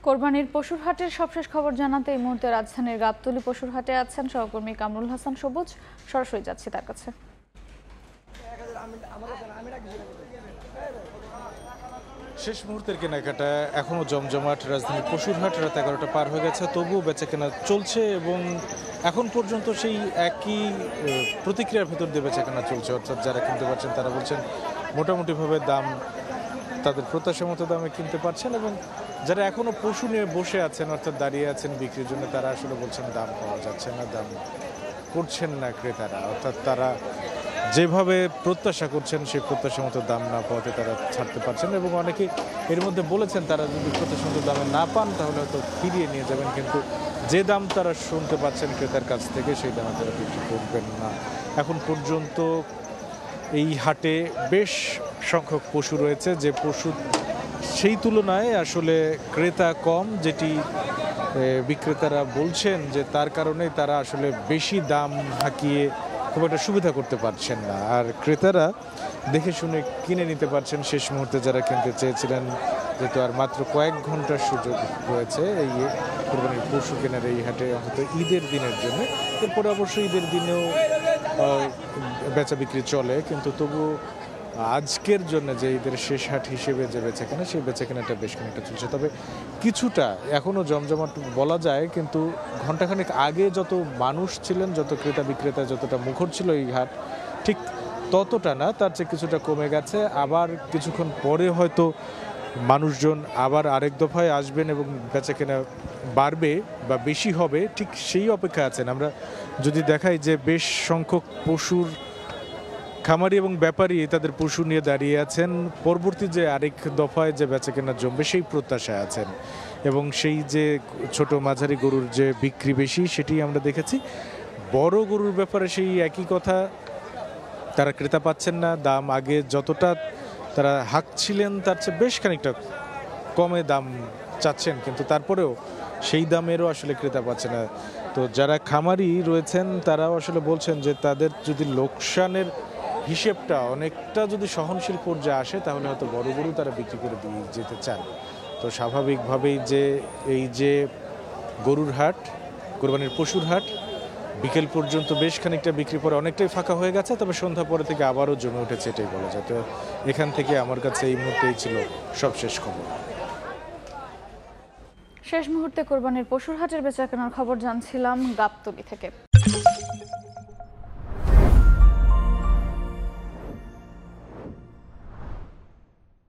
কোরবানির পশুর হাটের সবশেষ খবর জানাতে এই মুহূর্তে রাজধানীর গাবতলী পশুর হাটে আছেন সহকর্মী কামরুল হাসান সবুজ। সরাসরি যাচ্ছি তার কাছে। শেষ মুহূর্তের কেনাকাটা এখনো জমজমাট। রাজধানীর পশুর হাট রাত 11টা পার হয়ে গেছে, তবুও বেচাকেনা চলছে এবং এখন পর্যন্ত সেই একই প্রতিক্রিয়ার ভেতর দিয়ে বেচাকেনা চলছে। অর্থাৎ যারা কিনতে পারছেন তারা বলছেন মোটামুটিভাবে দাম তাদের প্রত্যাশা মতো দামে কিনতে পারছেন, এবং যারা এখনো পশু নিয়ে বসে আছেন অর্থাৎ দাঁড়িয়ে আছেন বিক্রির জন্য তারা আসলে বলছেন দাম পাওয়া যাচ্ছে না, দাম করছেন না ক্রেতারা। অর্থাৎ তারা যেভাবে প্রত্যাশা করছেন সেই প্রত্যাশা মতো দাম না পাওয়াতে তারা ছাড়তে পারছেন, এবং অনেকে এর মধ্যে বলেছেন তারা যদি প্রত্যাশা মতো দামে না পান তাহলে হয়তো ফিরিয়ে নিয়ে যাবেন, কিন্তু যে দাম তারা শুনতে পাচ্ছেন ক্রেতার কাছ থেকে সেই দামে তারা বিক্রি করবেন না। এখন পর্যন্ত এই হাটে বেশ সংখ্যক পশু রয়েছে, যে পশু সেই তুলনায় আসলে ক্রেতা কম, যেটি বিক্রেতারা বলছেন যে তার কারণে তারা আসলে বেশি দাম হাঁকিয়ে খুব একটা সুবিধা করতে পারছেন না, আর ক্রেতারা দেখে শুনে কিনে নিতে পারছেন শেষ মুহূর্তে যারা কিনতে চেয়েছিলেন। যেহেতু আর মাত্র কয়েক ঘন্টার সুযোগ রয়েছে এই কোরবানির পশু কেনার এই হাটে, অন্তত ঈদের দিনের জন্য। এরপরে অবশ্যই ঈদের দিনেও বেচা বিক্রি চলে, কিন্তু তবু আজকের জন্য যে ঈদের শেষ হাট হিসেবে যে বেচাকেনা সেই বেচাকেনাটা বেশ খানিকটা চলছে। তবে কিছুটা এখনও জমজমাট বলা যায়, কিন্তু ঘণ্টাখানেক আগে যত মানুষ ছিলেন, যত ক্রেতা বিক্রেতা যতটা মুখর ছিল এই হাট, ঠিক ততটা না, তার চেয়ে কিছুটা কমে গেছে। আবার কিছুক্ষণ পরে হয়তো মানুষজন আবার আরেক দফায় আসবেন এবং বেচাকেনা বাড়বে বা বেশি হবে, ঠিক সেই অপেক্ষা আছেন। আমরা যদি দেখাই যে বেশ সংখ্যক পশুর খামারি এবং ব্যাপারী তাদের পশু নিয়ে দাঁড়িয়ে আছেন, পরবর্তী যে আরেক দফায় যে বেচাকেনা জমবে সেই প্রত্যাশায় আছেন, এবং সেই যে ছোট মাঝারি গরুর যে বিক্রি বেশি সেটি আমরা দেখেছি। বড় গরুর ব্যাপারে সেই একই কথা, তারা ক্রেতা পাচ্ছেন না, দাম আগে যতটা তারা হাঁকছিলেন তার চেয়ে বেশ খানিকটা কমে দাম চাচ্ছেন, কিন্তু তারপরেও সেই দামেরও আসলে ক্রেতা পাচ্ছে না। তো যারা খামারি রয়েছেন তারাও আসলে বলছেন যে তাদের যদি লোকসানের হিসেবটা অনেকটা যদি সহনশীল পর্যায়ে আসে তাহলে হয়তো বড় গরু তারা বিক্রি করে দিয়ে যেতে চান। তো স্বাভাবিকভাবেই যে এই যে গরুর হাট, কোরবানির পশুর হাট বিকেল পর্যন্ত বেশ খানিকটা বিক্রি পরে অনেকটাই ফাঁকা হয়ে গেছে, তবে সন্ধ্যা পরে থেকে আবারও জমে উঠেছে এটাই বলা যায়। তো এখান থেকে আমার কাছে এই মুহূর্তেই ছিল সবশেষ খবর। শেষ মুহূর্তে কোরবানির পশুর হাটের বেচাকেনার খবর জানছিলাম গাবতলী থেকে।